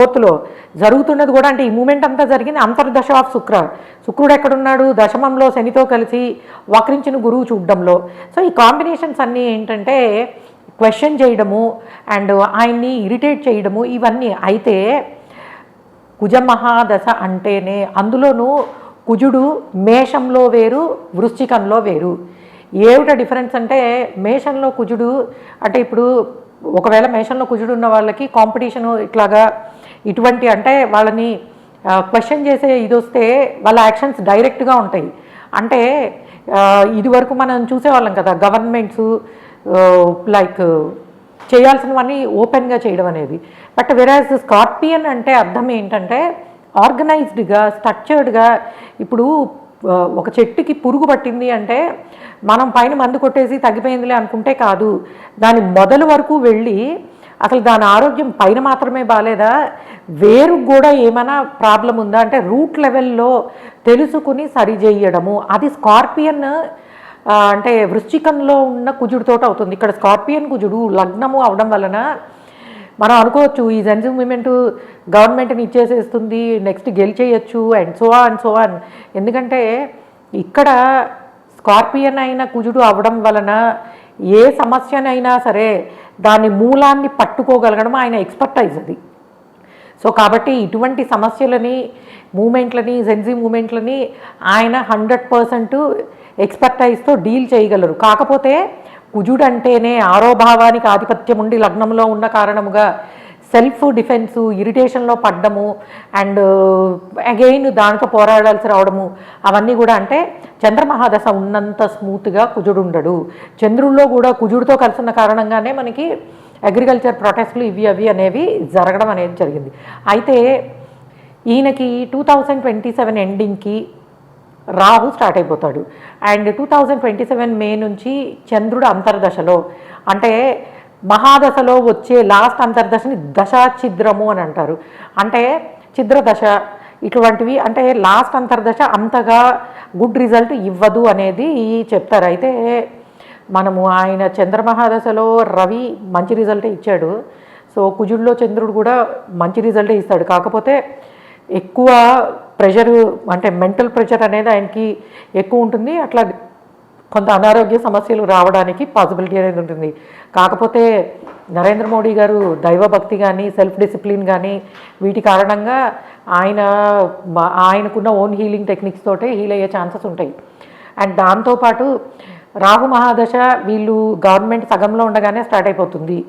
ఫోర్త్లో జరుగుతున్నది కూడా అంటే ఈ మూమెంట్ అంతా జరిగింది అంతర్దశ ఆఫ్ శుక్రుడు ఎక్కడున్నాడు దశమంలో శనితో కలిసి వక్రించిన గురువు చూడడంలో. సో ఈ కాంబినేషన్స్ అన్నీ ఏంటంటే క్వశ్చన్ చేయడము అండ్ ఆయన్ని ఇరిటేట్ చేయడము ఇవన్నీ. అయితే కుజమహాదశ అంటేనే అందులోనూ కుజుడు మేషంలో వేరు వృశ్చికంలో వేరు. ఏమిట డిఫరెన్స్ అంటే మేషంలో కుజుడు అంటే ఇప్పుడు ఒకవేళ మేషంలో కుజుడు ఉన్న వాళ్ళకి కాంపిటీషను ఇట్లాగా ఇటువంటి అంటే వాళ్ళని క్వశ్చన్ చేసే ఇది వస్తే వాళ్ళ యాక్షన్స్ డైరెక్ట్గా ఉంటాయి. అంటే ఇదివరకు మనం చూసేవాళ్ళం కదా గవర్నమెంట్స్ లైక్ చేయాల్సినవన్నీ ఓపెన్గా చేయడం అనేది. బట్ వెరాజ్ స్కార్పియన్ అంటే అర్థం ఏంటంటే ఆర్గనైజ్డ్గా స్ట్రక్చర్డ్గా. ఇప్పుడు ఒక చెట్టుకి పురుగు పట్టింది అంటే మనం పైన మందు కొట్టేసి తగ్గిపోయిందిలే అనుకుంటే కాదు, దాని మొదలు వరకు వెళ్ళి అసలు దాని ఆరోగ్యం పైన మాత్రమే బాగాలేదా వేరు కూడా ఏమైనా ప్రాబ్లం ఉందా అంటే రూట్ లెవెల్లో తెలుసుకుని సరిచేయడము. అది స్కార్పియన్ అంటే వృశ్చికంలో ఉన్న కుజుడితో అవుతుంది. ఇక్కడ స్కార్పియన్ కుజుడు లగ్నము అవడం వలన మనం అనుకోవచ్చు ఈ జెన్జిమ్ మూమెంట్ గవర్నమెంట్ని ఇచ్చేసేస్తుంది, నెక్స్ట్ గెలిచేయచ్చు అండ్ సో ఆన్. ఎందుకంటే ఇక్కడ స్కార్పియన్ అయిన కుజుడు అవ్వడం వలన ఏ సమస్యనైనా సరే దాని మూలాన్ని పట్టుకోగలగడం ఆయన ఎక్స్పర్టైజ్ అది. సో కాబట్టి ఇటువంటి సమస్యలని మూమెంట్లని జెన్జీ మూమెంట్లని ఆయన 100% ఎక్స్పర్టైజ్తో డీల్ చేయగలరు. కాకపోతే కుజుడు అంటేనే ఆరోభావానికి ఆధిపత్యం ఉండి లగ్నంలో ఉన్న కారణముగా సెల్ఫ్ డిఫెన్సు ఇరిటేషన్లో పడ్డము అండ్ అగైన్ దాంతో పోరాడాల్సి రావడము అవన్నీ కూడా అంటే చంద్రమహాదశ ఉన్నంత స్మూత్గా కుజుడు ఉండడు. చంద్రుల్లో కూడా కుజుడితో కలిసిన కారణంగానే మనకి అగ్రికల్చర్ ప్రొటెస్ట్లు ఇవి అవి అనేవి జరగడం అనేది జరిగింది. అయితే ఈయనకి 2027 ఎండింగ్కి రాహు స్టార్ట్ అయిపోతాడు అండ్ 2027 మే నుంచి చంద్రుడు అంతర్దశలో అంటే మహాదశలో వచ్చే లాస్ట్ అంతర్దశని దశాఛిద్రము అని అంటారు. అంటే ఛిద్రదశ ఇటువంటివి అంటే లాస్ట్ అంతర్దశ అంతగా గుడ్ రిజల్ట్ ఇవ్వదు అనేది చెప్తారు. అయితే మనము ఆయన చంద్రమహాదశలో రవి మంచి రిజల్టే ఇచ్చాడు. సో కుజుడిలో చంద్రుడు కూడా మంచి రిజల్టే ఇస్తాడు. కాకపోతే ఎక్కువ ప్రెషర్ అంటే మెంటల్ ప్రెషర్ అనేది ఆయనకి ఎక్కువ ఉంటుంది. అట్లా కొంత అనారోగ్య సమస్యలు రావడానికి పాసిబిలిటీ అనేది ఉంటుంది. కాకపోతే నరేంద్ర మోడీ గారు దైవభక్తి కానీ సెల్ఫ్ డిసిప్లిన్ కానీ వీటి కారణంగా ఆయనకున్న ఓన్ హీలింగ్ టెక్నిక్స్ తోటే హీల్ అయ్యే ఛాన్సెస్ ఉంటాయి. అండ్ దాంతోపాటు రాహు మహాదశ వీళ్ళు గవర్నమెంట్ సగంలో ఉండగానే స్టార్ట్ అయిపోతుంది.